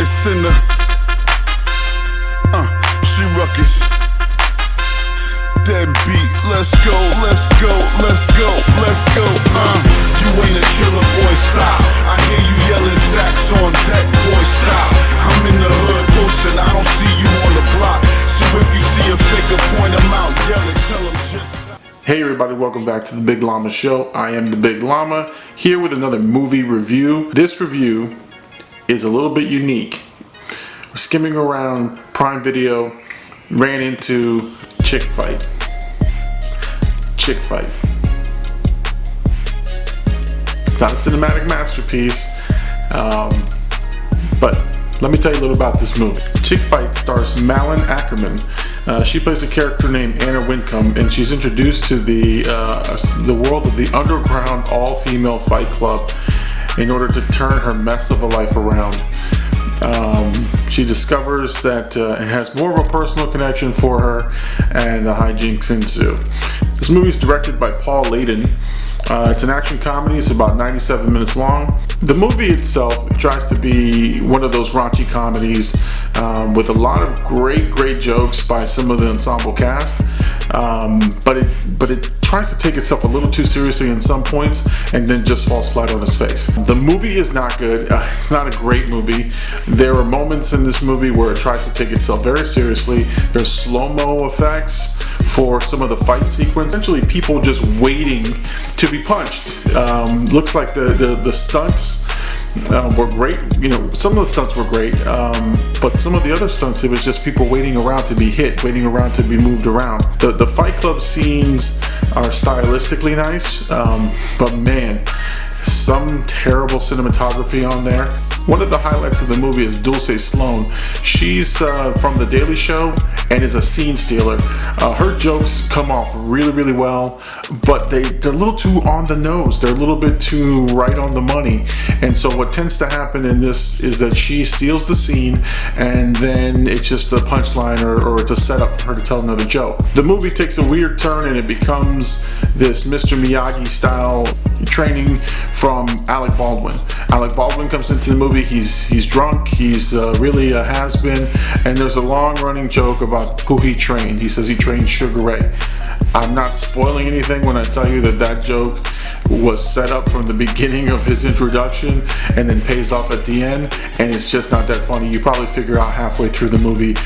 It's SINA. She ruckus. Deadbeat. Let's go, let's go, let's go, let's go. You ain't a killer, boy, stop. I hear you yelling stacks on deck, boy, stop. I'm in the hood posting, I don't see you on the block. So if you see a figure, point him out, yell it, tell him just stop. Hey everybody, welcome back to the Big Llama Show. I am the Big Llama, here with another movie review. This review is a little bit unique. We're skimming around Prime Video, ran into Chick Fight. Chick Fight. It's not a cinematic masterpiece, but let me tell you a little about this movie. Chick Fight stars Malin Ackerman. She plays a character named Anna Wincombe, and she's introduced to the world of the underground all-female fight club in order to turn her mess of a life around. She discovers that it has more of a personal connection for her, and the hijinks ensue. This movie is directed by Paul Leyden. It's an action comedy. It's about 97 minutes long. The movie itself tries to be one of those raunchy comedies with a lot of great jokes by some of the ensemble cast, but it tries to take itself a little too seriously in some points and then just falls flat on its face. The movie is not good. It's not a great movie. There are moments in this movie where it tries to take itself very seriously. There's slow-mo effects for some of the fight sequence. Essentially people just waiting to be punched. Looks like the stunts were great. You know, some of the stunts were great, but some of the other stunts, it was just people waiting around to be hit, waiting around to be moved around. The fight club scenes are stylistically nice, but man, some terrible cinematography on there. One of the highlights of the movie is Dulce Sloan. She's from The Daily Show and is a scene stealer. Her jokes come off really well, but they're a little too on the nose. They're a little bit too right on the money. And so what tends to happen in this is that she steals the scene, and then it's just a punchline or it's a setup for her to tell another joke. The movie takes a weird turn and it becomes this Mr. Miyagi style training from Alec Baldwin. Alec Baldwin comes into the movie. He's drunk, he's really a has-been, and there's a long-running joke about who he trained. He says he trained Sugar Ray. I'm not spoiling anything when I tell you that joke was set up from the beginning of his introduction and then pays off at the end, and it's just not that funny. You probably figure out halfway through the movie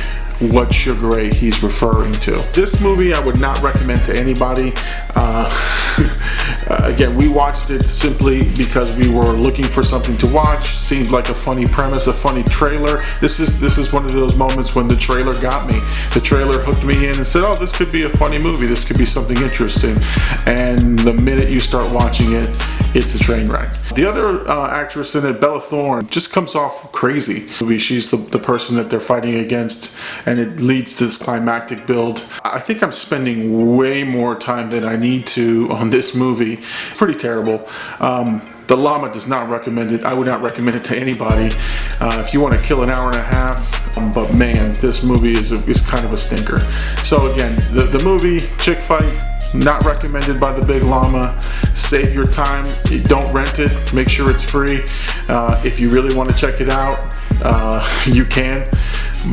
what Sugar Ray he's referring to. This movie I would not recommend to anybody. Again, we watched it simply because we were looking for something to watch. Seemed like a funny premise, a funny trailer. This is one of those moments when the trailer got me. The trailer hooked me in and said, oh, this could be a funny movie. This could be something interesting. And the minute you start watching it, it's a train wreck. The other actress in it, Bella Thorne, just comes off crazy. She's the person that they're fighting against, and it leads to this climactic build. I think I'm spending way more time than I need to on this movie. It's pretty terrible. The Llama does not recommend it. I would not recommend it to anybody if you want to kill an hour and a half. But man, this movie is kind of a stinker. So again, the movie Chick Fight, not recommended by the Big Llama. Save your time. Don't rent it. Make sure it's free. If you really want to check it out, you can,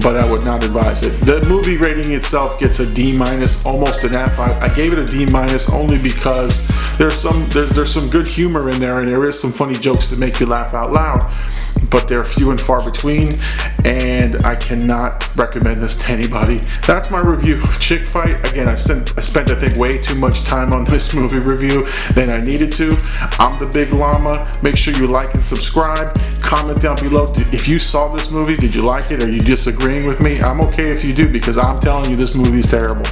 but I would not advise it. The movie rating itself gets a D-, almost an F. I gave it a D- only because there's some good humor in there, and there is some funny jokes that make you laugh out loud, but they're few and far between, and I cannot recommend this to anybody. That's my review of Chick Fight. Again, I spent I think way too much time on this movie review than I needed to. I'm the Big Llama. Make sure you like and subscribe. Comment down below if you saw this movie. Did you like it? Are you disagreeing with me? I'm okay if you do, because I'm telling you this movie is terrible.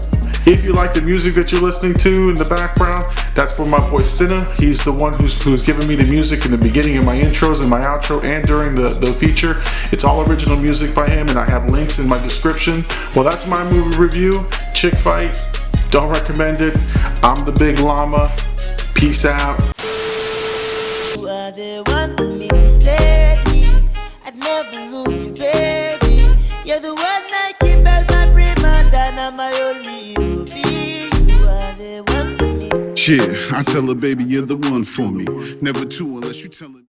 If you like the music that you're listening to in the background, that's for my boy SINA. He's the one who's giving me the music in the beginning of my intros and my outro and during the feature. It's all original music by him, and I have links in my description. Well, that's my movie review, Chick Fight. Don't recommend it. I'm the Big Llama. Peace out. You are the one for me, lady. I'd never lose you, baby. You're the one I keep as my prima donna, my only ruby. You are the one for me. Yeah, I tell her, baby, you're the one for me. Never two unless you tell her.